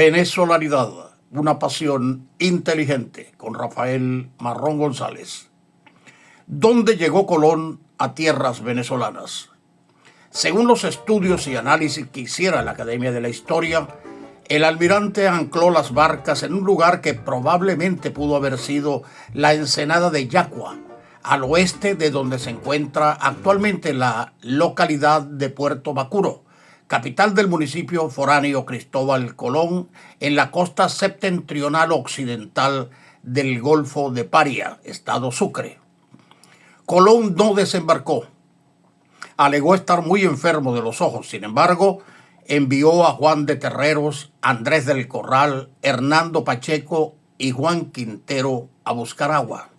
Venezolanidad, una pasión inteligente, con Rafael Marrón González. ¿Dónde llegó Colón a tierras venezolanas? Según los estudios y análisis que hiciera la Academia de la Historia, el almirante ancló las barcas en un lugar que probablemente pudo haber sido la ensenada de Yaqua, al oeste de donde se encuentra actualmente la localidad de Puerto Macuro, capital del municipio foráneo Cristóbal Colón, en la costa septentrional occidental del Golfo de Paria, estado Sucre. Colón no desembarcó. Alegó estar muy enfermo de los ojos. Sin embargo, envió a Juan de Terreros, Andrés del Corral, Hernando Pacheco y Juan Quintero a buscar agua.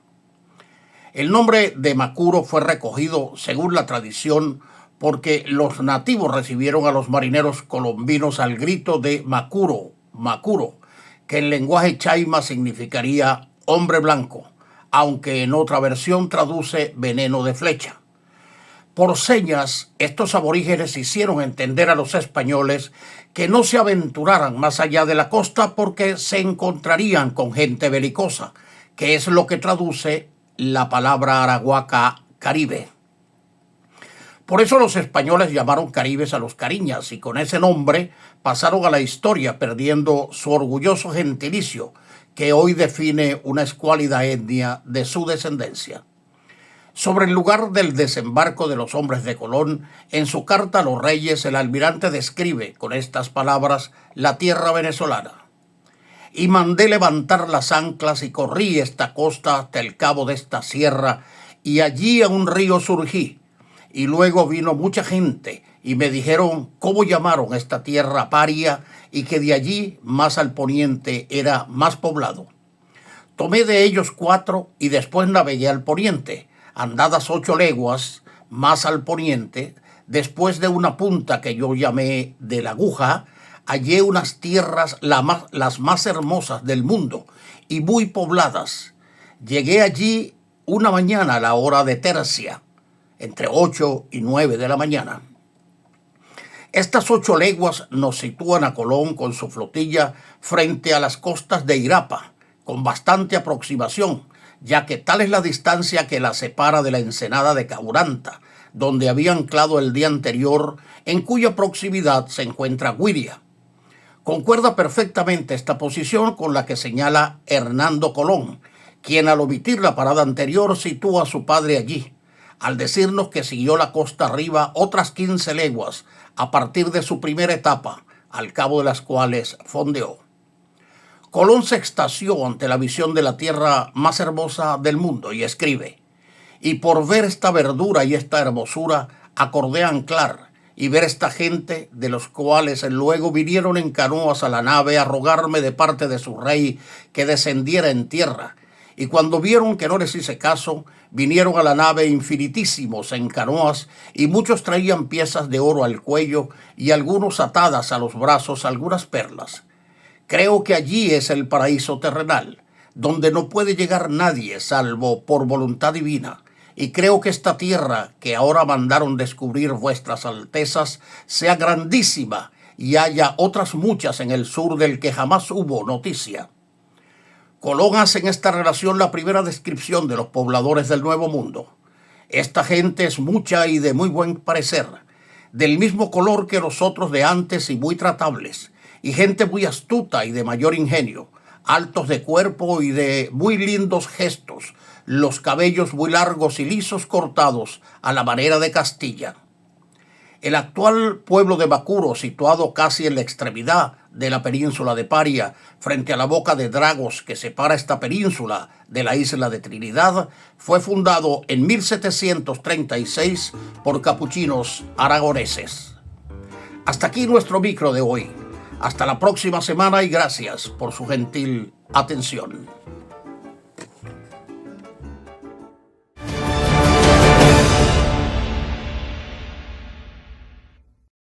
El nombre de Macuro fue recogido, según la tradición, porque los nativos recibieron a los marineros colombinos al grito de Macuro, Macuro, que en lenguaje chaima significaría hombre blanco, aunque en otra versión traduce veneno de flecha. Por señas, estos aborígenes hicieron entender a los españoles que no se aventuraran más allá de la costa porque se encontrarían con gente belicosa, que es lo que traduce la palabra arahuaca Caribe. Por eso los españoles llamaron caribes a los cariñas y con ese nombre pasaron a la historia, perdiendo su orgulloso gentilicio que hoy define una escuálida etnia de su descendencia. Sobre el lugar del desembarco de los hombres de Colón, en su carta a los reyes, el almirante describe con estas palabras la tierra venezolana. Y mandé levantar las anclas y corrí esta costa hasta el cabo de esta sierra, y allí a un río surgí. Y luego vino mucha gente y me dijeron cómo llamaron esta tierra Paria y que de allí más al poniente era más poblado. Tomé de ellos 4 y después navegué al poniente, andadas 8 leguas más al poniente. Después de una punta que yo llamé de la aguja, hallé unas tierras las más hermosas del mundo y muy pobladas. Llegué allí una mañana a la hora de tercia, entre 8 y 9 de la mañana. Estas 8 leguas nos sitúan a Colón con su flotilla frente a las costas de Irapa, con bastante aproximación, ya que tal es la distancia que la separa de la ensenada de Caburanta, donde había anclado el día anterior, en cuya proximidad se encuentra Güiria. Concuerda perfectamente esta posición con la que señala Hernando Colón, quien al omitir la parada anterior sitúa a su padre allí, al decirnos que siguió la costa arriba otras 15 leguas a partir de su primera etapa, al cabo de las cuales fondeó. Colón se extasió ante la visión de la tierra más hermosa del mundo y escribe: y por ver esta verdura y esta hermosura acordé anclar y ver esta gente, de los cuales luego vinieron en canoas a la nave a rogarme de parte de su rey que descendiera en tierra. Y cuando vieron que no les hice caso, vinieron a la nave infinitísimos en canoas, y muchos traían piezas de oro al cuello y algunos atadas a los brazos algunas perlas. Creo que allí es el paraíso terrenal, donde no puede llegar nadie salvo por voluntad divina, y creo que esta tierra que ahora mandaron descubrir vuestras altezas sea grandísima y haya otras muchas en el sur del que jamás hubo noticia. Colón hace en esta relación la primera descripción de los pobladores del Nuevo Mundo. Esta gente es mucha y de muy buen parecer, del mismo color que los otros de antes y muy tratables, y gente muy astuta y de mayor ingenio, altos de cuerpo y de muy lindos gestos, los cabellos muy largos y lisos cortados a la manera de Castilla. El actual pueblo de Macuro, situado casi en la extremidad de la península de Paria, frente a la boca de Dragos que separa esta península de la isla de Trinidad, fue fundado en 1736 por capuchinos aragoneses. Hasta aquí nuestro micro de hoy. Hasta la próxima semana y gracias por su gentil atención.